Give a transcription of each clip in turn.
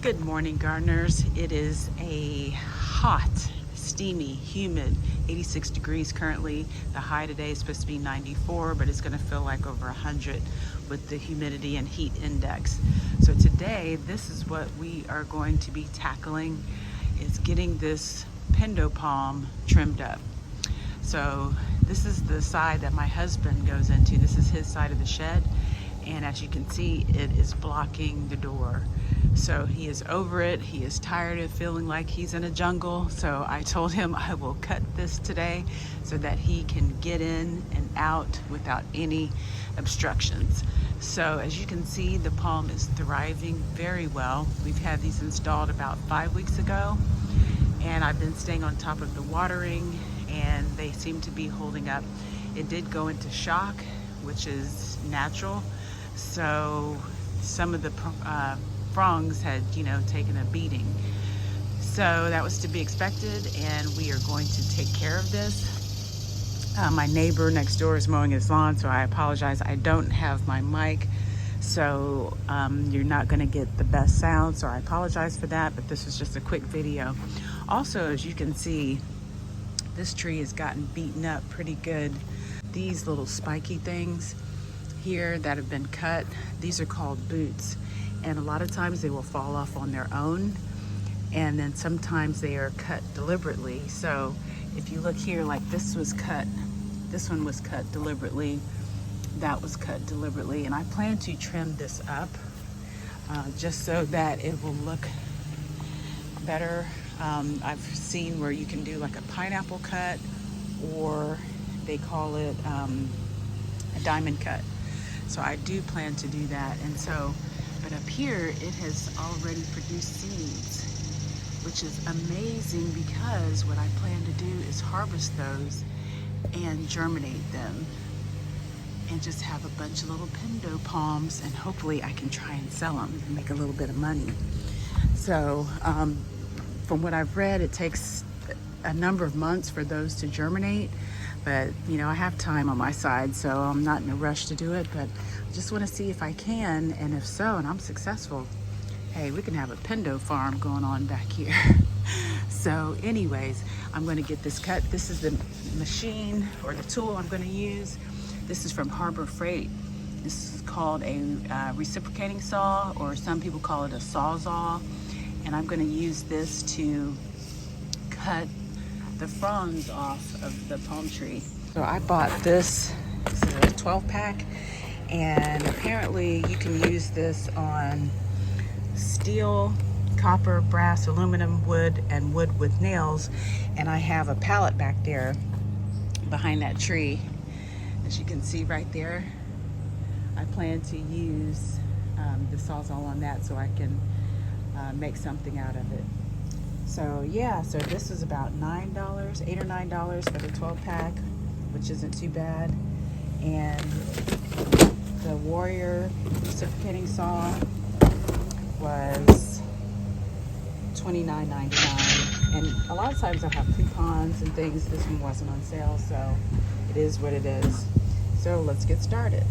Good morning, gardeners. It is a hot, steamy, humid 86 degrees currently. The high today is supposed to be 94, but it's going to feel like over 100 with the humidity and heat index. So today, this is what we are going to be tackling, is getting this Pindo palm trimmed up. So this is the side that my husband goes into. This is his side of the shed. And as you can see, it is blocking the door. So he is over it. He is tired of feeling like he's in a jungle. So I told him I will cut this today so that he can get in and out without any obstructions. So as you can see, the palm is thriving very well. We've had these installed about 5 weeks ago, and I've been staying on top of the watering, and they seem to be holding up. It did go into shock, which is natural. So some of the Fronds had, taken a beating. So that was to be expected, and we are going to take care of this. My neighbor next door is mowing his lawn, so I apologize. I don't have my mic, so you're not going to get the best sound, so I apologize for that, but this was just a quick video. Also, as you can see, this tree has gotten beaten up pretty good. These little spiky things here that have been cut, these are called boots, and a lot of times they will fall off on their own, and then sometimes they are cut deliberately. So if you look here, like this was cut, this one was cut deliberately, that was cut deliberately, and I plan to trim this up just so that it will look better. I've seen where you can do like a pineapple cut, or they call it a diamond cut. So I do plan to do that. And so, but up here, it has already produced seeds, which is amazing, because what I plan to do is harvest those and germinate them and just have a bunch of little Pindo palms, and hopefully I can try and sell them and make a little bit of money. So from what I've read, it takes a number of months for those to germinate. But I have time on my side, so I'm not in a rush to do it, but I just want to see if I can, and if so, and I'm successful, hey, we can have a Pindo farm going on back here. So anyways, I'm going to get this cut. This is the machine, or the tool I'm going to use. This is from Harbor Freight. This is called a reciprocating saw, or some people call it a sawzall, and I'm going to use this to cut the fronds off of the palm tree. So I bought this. This is a 12-pack, and apparently you can use this on steel, copper, brass, aluminum, wood, and wood with nails. And I have a pallet back there behind that tree, as you can see right there. I plan to use the sawzall on that so I can make something out of it. So yeah, so this is about $9, $8 or $9 for the 12-pack, which isn't too bad. And the Warrior reciprocating saw was $29.99. And a lot of times I have coupons and things. This one wasn't on sale, so it is what it is. So let's get started.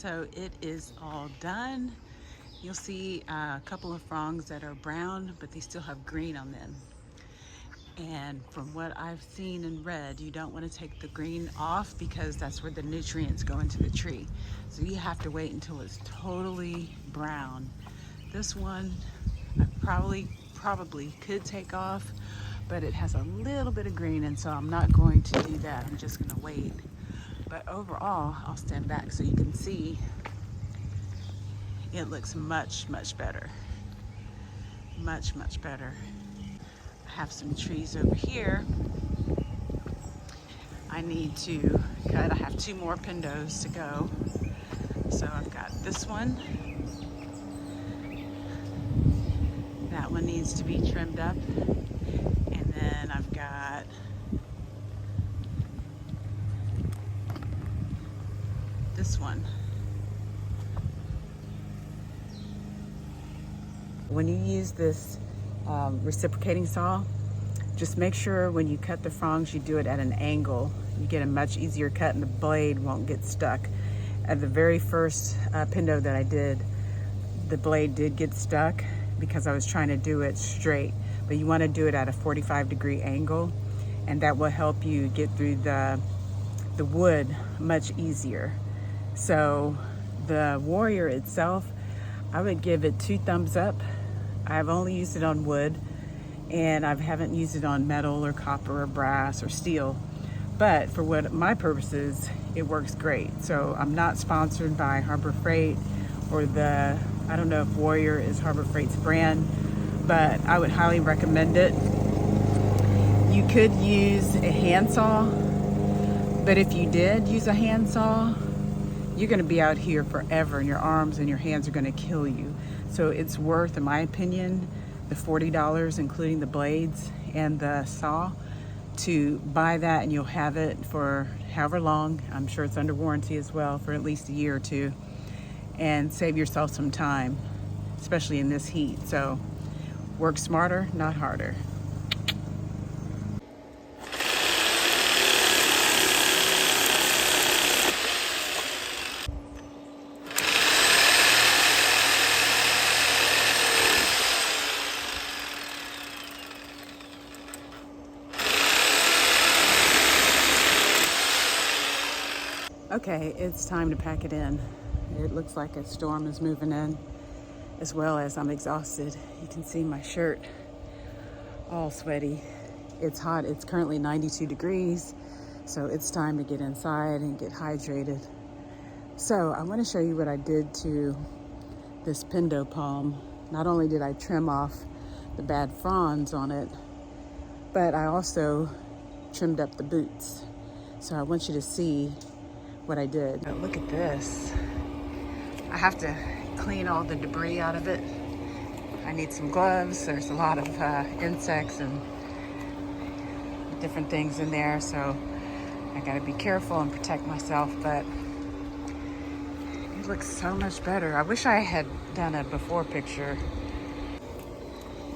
So it is all done. You'll see a couple of fronds that are brown, but they still have green on them. And from what I've seen and read, you don't want to take the green off because that's where the nutrients go into the tree. So you have to wait until it's totally brown. This one I probably could take off, but it has a little bit of green, and so I'm not going to do that. I'm just going to wait. But overall, I'll stand back so you can see it looks much better. Much better. I have some trees over here I need to cut. I have 2 more pindos to go. So I've got this one. That one needs to be trimmed up. And then I've got this one. When you use this reciprocating saw, just make sure when you cut the fronds, you do it at an angle. You get a much easier cut and the blade won't get stuck. At the very first Pindo that I did, the blade did get stuck because I was trying to do it straight. But you want to do it at a 45-degree angle, and that will help you get through the wood much easier. So the Warrior itself, I would give it 2 thumbs up. I've only used it on wood, and I haven't used it on metal or copper or brass or steel. But for what my purposes, it works great. So I'm not sponsored by Harbor Freight or I don't know if Warrior is Harbor Freight's brand, but I would highly recommend it. You could use a handsaw, but if you did use a handsaw, you're gonna be out here forever and your arms and your hands are gonna kill you. So it's worth, in my opinion, the $40, including the blades and the saw, to buy that, and you'll have it for however long. I'm sure it's under warranty as well, for at least a year or 2, and save yourself some time, especially in this heat. So work smarter, not harder. Okay, it's time to pack it in. It looks like a storm is moving in, as well as I'm exhausted. You can see my shirt all sweaty. It's hot. It's currently 92 degrees, so it's time to get inside and get hydrated. So I want to show you what I did to this Pindo palm. Not only did I trim off the bad fronds on it, but I also trimmed up the boots. So I want you to see what I did. But look at this. I have to clean all the debris out of it. I need some gloves. There's a lot of insects and different things in there, so I gotta be careful and protect myself, but it looks so much better. I wish I had done a before picture.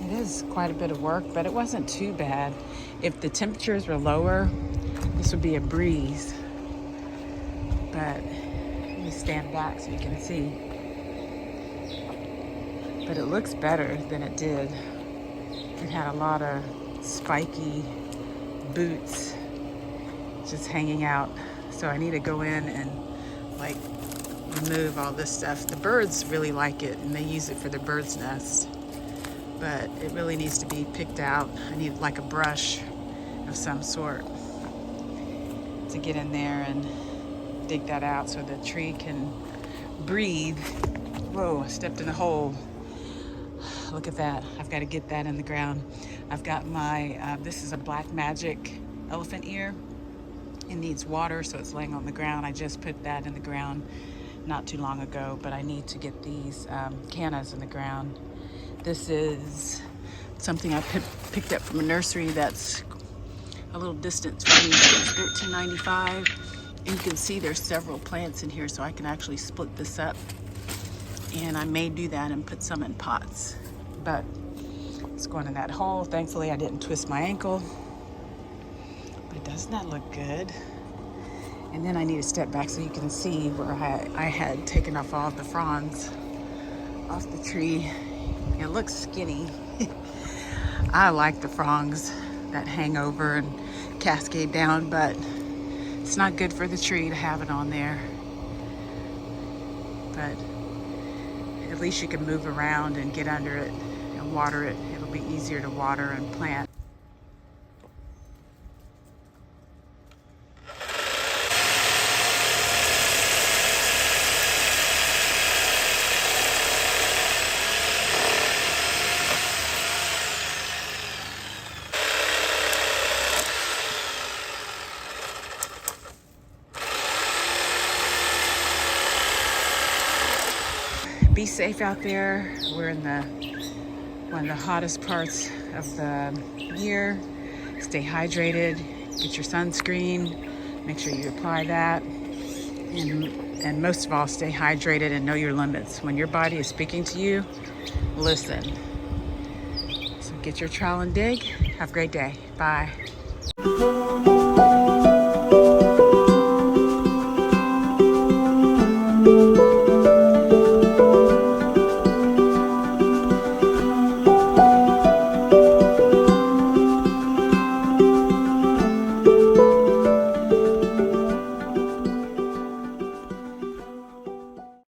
It is quite a bit of work, but it wasn't too bad. If the temperatures were lower, this would be a breeze. But let me stand back so you can see. But it looks better than it did. It had a lot of spiky boots just hanging out. So I need to go in and like remove all this stuff. The birds really like it and they use it for their bird's nest. But it really needs to be picked out. I need like a brush of some sort to get in there and dig that out so the tree can breathe. Whoa, I stepped in a hole. Look at that. I've got to get that in the ground. I've got my, this is a Black Magic elephant ear. It needs water, so it's laying on the ground. I just put that in the ground not too long ago, but I need to get these cannas in the ground. This is something I picked up from a nursery that's a little distance from me. It's $13.95. And you can see there's several plants in here, so I can actually split this up. And I may do that and put some in pots. But it's going in that hole. Thankfully, I didn't twist my ankle. But doesn't that look good? And then I need to step back so you can see where I had taken off all of the fronds off the tree. It looks skinny. I like the fronds that hang over and cascade down, but it's not good for the tree to have it on there. But at least you can move around and get under it and water it. It'll be easier to water and plant. Be safe out there. We're in one of the hottest parts of the year. Stay hydrated, get your sunscreen, make sure you apply that, and most of all, stay hydrated and know your limits. When your body is speaking to you, listen. So get your trowel and dig. Have a great day. Bye.